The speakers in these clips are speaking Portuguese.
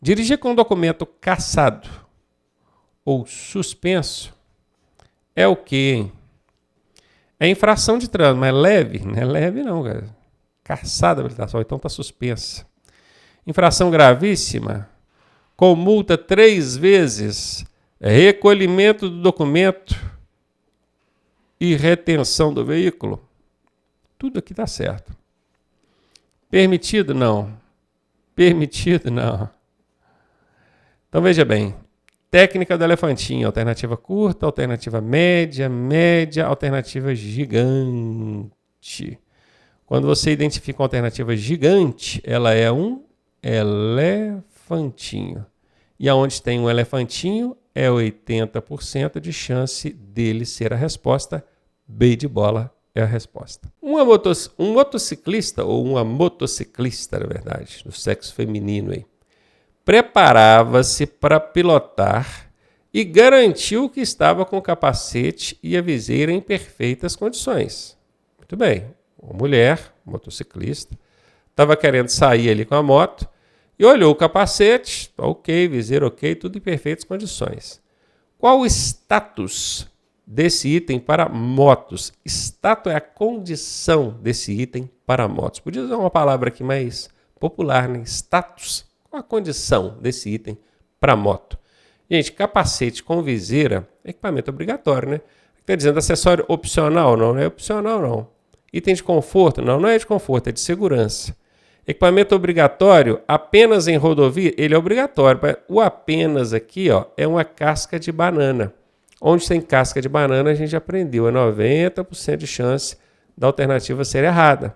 Dirigir com documento cassado ou suspenso é o quê, hein? É infração de trânsito, mas é leve? Não é leve não, cara. Cassada a habilitação, então está suspensa. Infração gravíssima, com multa 3 vezes, recolhimento do documento e retenção do veículo. Tudo aqui está certo. Permitido? Não. Permitido? Não. Então veja bem. Técnica do elefantinho, alternativa curta, alternativa média, média, alternativa gigante. Quando você identifica uma alternativa gigante, ela é um elefantinho. E aonde tem um elefantinho, é 80% de chance dele ser a resposta. B de bola é a resposta. Um motociclista, ou uma motociclista, na verdade, do sexo feminino aí, preparava-se para pilotar e garantiu que estava com o capacete e a viseira em perfeitas condições. Muito bem, uma mulher, motociclista, estava querendo sair ali com a moto e olhou o capacete, ok, viseira ok, tudo em perfeitas condições. Qual o status desse item para motos? Status é a condição desse item para motos. Podia usar uma palavra aqui mais popular, né? Status. Qual a condição desse item para moto? Gente, capacete com viseira é equipamento obrigatório, né? Está dizendo acessório opcional? Não, não é opcional, não. Item de conforto? Não, não é de conforto, é de segurança. Equipamento obrigatório, apenas em rodovia, ele é obrigatório. O apenas aqui, ó, é uma casca de banana. Onde tem casca de banana, a gente aprendeu, é 90% de chance da alternativa ser errada.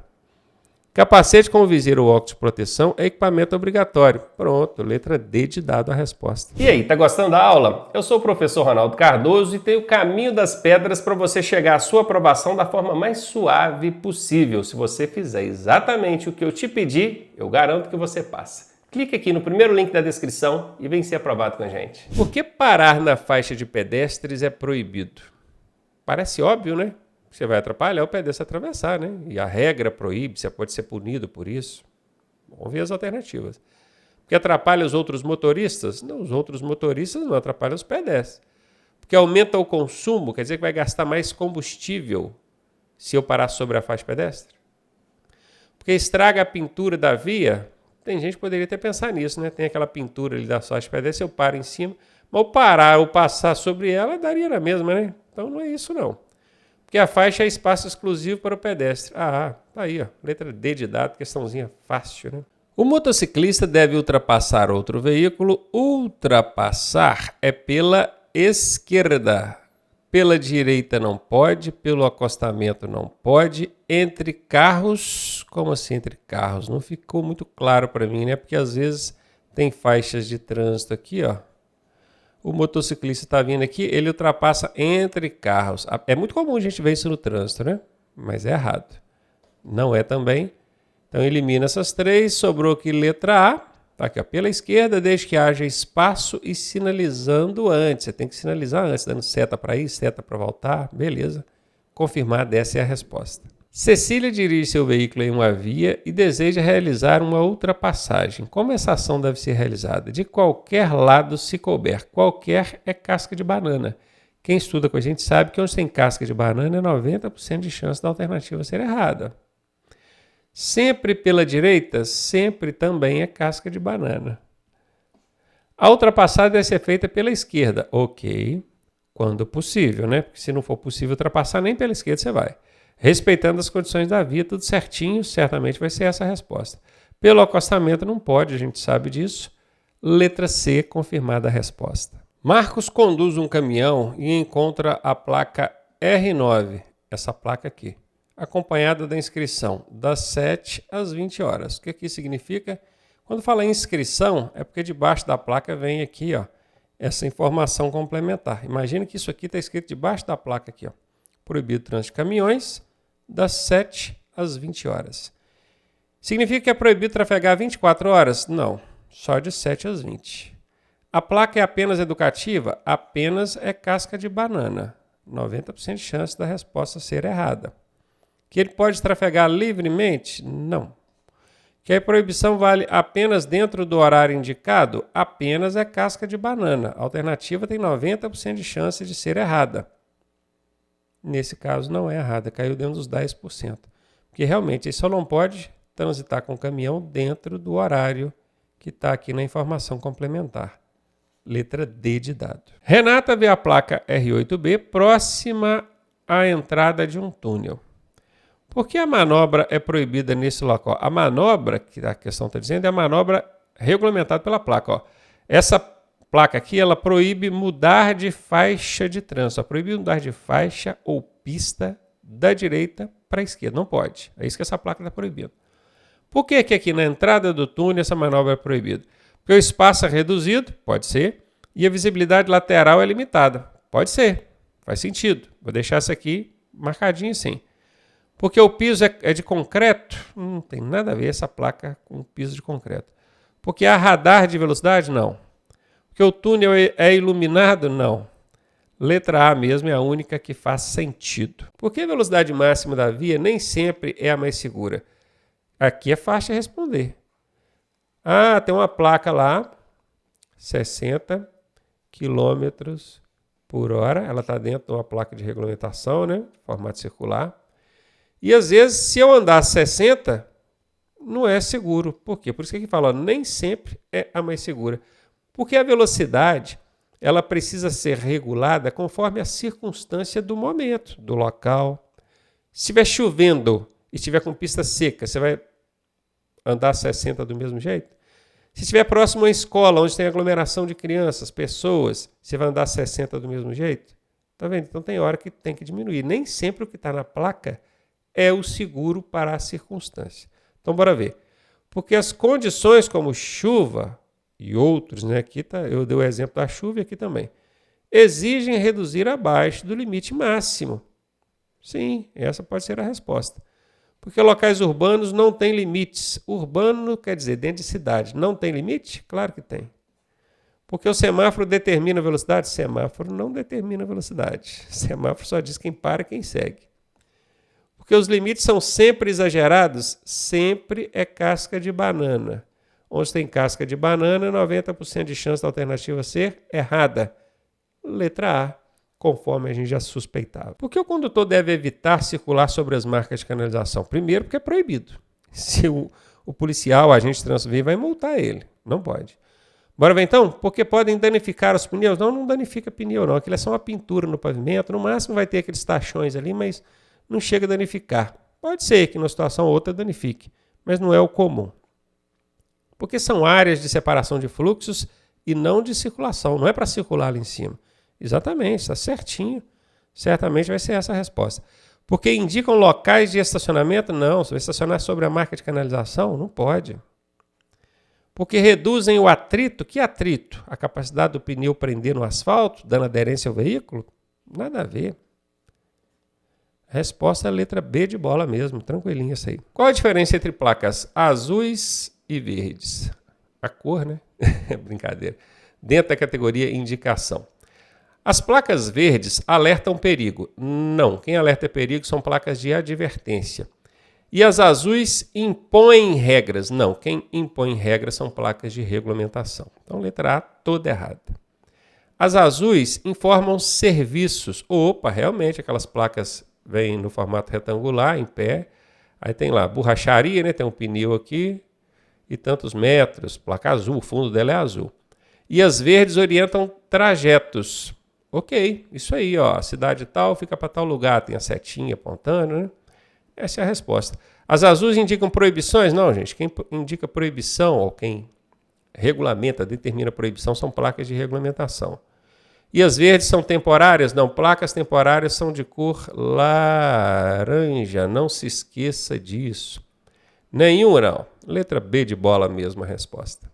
Capacete com viseira ou óculos de proteção é equipamento obrigatório. Pronto, letra D de dado a resposta. E aí, tá gostando da aula? Eu sou o professor Ronaldo Cardoso e tenho o caminho das pedras para você chegar à sua aprovação da forma mais suave possível. Se você fizer exatamente o que eu te pedi, eu garanto que você passa. Clique aqui no primeiro link da descrição e vem ser aprovado com a gente. Por que parar na faixa de pedestres é proibido? Parece óbvio, né? Você vai atrapalhar o pedestre atravessar, né? E a regra proíbe, você pode ser punido por isso. Vamos ver as alternativas. Porque atrapalha os outros motoristas? Não, os outros motoristas não atrapalham os pedestres. Porque aumenta o consumo, quer dizer que vai gastar mais combustível se eu parar sobre a faixa pedestre. Porque estraga a pintura da via. Tem gente que poderia até pensar nisso, né? Tem aquela pintura ali da faixa pedestre, eu paro em cima. Mas eu parar ou passar sobre ela, daria na mesma, né? Então não é isso, não. Porque a faixa é espaço exclusivo para o pedestre. Ah, tá aí, ó. Letra D de dado, questãozinha fácil, né? O motociclista deve ultrapassar outro veículo. Ultrapassar é pela esquerda. Pela direita não pode, pelo acostamento não pode. Entre carros, como assim entre carros? Não ficou muito claro para mim, né? Porque às vezes tem faixas de trânsito aqui, ó. O motociclista está vindo aqui, ele ultrapassa entre carros. É muito comum a gente ver isso no trânsito, né? Mas é errado. Não é também. Então elimina essas três, sobrou aqui letra A. Tá aqui, ó, pela esquerda, desde que haja espaço e sinalizando antes. Você tem que sinalizar antes, dando seta para ir, seta para voltar. Beleza. Confirmada, essa é a resposta. Cecília dirige seu veículo em uma via e deseja realizar uma ultrapassagem. Como essa ação deve ser realizada? De qualquer lado se couber. Qualquer é casca de banana. Quem estuda com a gente sabe que onde tem casca de banana é 90% de chance da alternativa ser errada. Sempre pela direita, sempre também é casca de banana. A ultrapassagem deve ser feita pela esquerda. Ok, quando possível, né? Porque se não for possível ultrapassar, nem pela esquerda você vai. Respeitando as condições da via, tudo certinho, certamente vai ser essa a resposta. Pelo acostamento não pode, a gente sabe disso. Letra C, confirmada a resposta. Marcos conduz um caminhão e encontra a placa R9, essa placa aqui, acompanhada da inscrição das 7 às 20 horas. O que aqui significa? Quando fala em inscrição, é porque debaixo da placa vem aqui, ó, essa informação complementar. Imagina que isso aqui está escrito debaixo da placa aqui, ó. Proibido trânsito de caminhões das 7 às 20 horas. Significa que é proibido trafegar 24 horas? Não, só de 7 às 20. A placa é apenas educativa? Apenas é casca de banana. 90% de chance da resposta ser errada. Que ele pode trafegar livremente? Não. Que a proibição vale apenas dentro do horário indicado? Apenas é casca de banana. A alternativa tem 90% de chance de ser errada. Nesse caso não é errada, caiu dentro dos 10%. Porque realmente ele só não pode transitar com o caminhão dentro do horário que está aqui na informação complementar. Letra D de dado. Renata vê a placa R8B próxima à entrada de um túnel. Por que a manobra é proibida nesse local? A manobra, que a questão está dizendo, é a manobra regulamentada pela placa. Ó. Essa placa aqui, ela proíbe mudar de faixa de trânsito. Ela proíbe mudar de faixa ou pista da direita para a esquerda. Não pode. É isso que essa placa está proibindo. Por que aqui na entrada do túnel essa manobra é proibida? Porque o espaço é reduzido, pode ser, e a visibilidade lateral é limitada. Pode ser, faz sentido. Vou deixar isso aqui marcadinho assim. Porque o piso é de concreto? Não tem nada a ver essa placa com piso de concreto. Porque há radar de velocidade? Não. Porque o túnel é iluminado? Não. Letra A mesmo é a única que faz sentido. Porque a velocidade máxima da via nem sempre é a mais segura. Aqui é fácil de responder. Ah, tem uma placa lá, 60 km por hora. Ela está dentro de uma placa de regulamentação, né? Formato circular. E às vezes, se eu andar 60, não é seguro. Por quê? Por isso que aqui fala, nem sempre é a mais segura. Porque a velocidade, ela precisa ser regulada conforme a circunstância do momento, do local. Se estiver chovendo e estiver com pista seca, você vai andar 60 do mesmo jeito? Se estiver próximo a uma escola, onde tem aglomeração de crianças, pessoas, você vai andar 60 do mesmo jeito? Tá vendo? Então tem hora que tem que diminuir. Nem sempre o que está na placa é o seguro para a circunstância. Então, bora ver. Porque as condições como chuva e outros, né, aqui eu dei o exemplo da chuva e aqui também, exigem reduzir abaixo do limite máximo. Sim, essa pode ser a resposta. Porque locais urbanos não têm limites. Urbano quer dizer dentro de cidade. Não tem limite? Claro que tem. Porque o semáforo determina a velocidade? Semáforo não determina a velocidade. Semáforo só diz quem para e quem segue. Porque os limites são sempre exagerados? Sempre é casca de banana. Onde tem casca de banana, 90% de chance da alternativa ser errada. Letra A, conforme a gente já suspeitava. Por que o condutor deve evitar circular sobre as marcas de canalização? Primeiro, porque é proibido. Se o policial, o agente de trânsito vir, vai multar ele. Não pode. Bora ver então? Porque podem danificar os pneus? Não danifica pneu não. Aquilo é só uma pintura no pavimento. No máximo vai ter aqueles tachões ali, mas não chega a danificar. Pode ser que numa situação ou outra danifique, mas não é o comum. Porque são áreas de separação de fluxos e não de circulação. Não é para circular ali em cima. Exatamente, está certinho. Certamente vai ser essa a resposta. Porque indicam locais de estacionamento? Não. Se vai estacionar sobre a marca de canalização? Não pode. Porque reduzem o atrito? Que atrito? A capacidade do pneu prender no asfalto, dando aderência ao veículo? Nada a ver. Resposta é a letra B de bola mesmo, tranquilinha essa aí. Qual a diferença entre placas azuis e verdes? A cor, né? Brincadeira. Dentro da categoria indicação. As placas verdes alertam perigo. Não, quem alerta perigo são placas de advertência. E as azuis impõem regras. Não, quem impõe regras são placas de regulamentação. Então, letra A, toda errada. As azuis informam serviços. Opa, realmente, aquelas placas vêm no formato retangular, em pé. Aí tem lá, borracharia, né? Tem um pneu aqui e tantos metros. Placa azul, o fundo dela é azul. E as verdes orientam trajetos. Ok, isso aí, ó. A cidade tal fica para tal lugar. Tem a setinha apontando, né? Essa é a resposta. As azuis indicam proibições? Não, gente. Quem indica proibição ou quem regulamenta, determina proibição são placas de regulamentação. E as verdes são temporárias? Não, placas temporárias são de cor laranja. Não se esqueça disso. Nenhuma, não. Letra B de bola mesmo a resposta.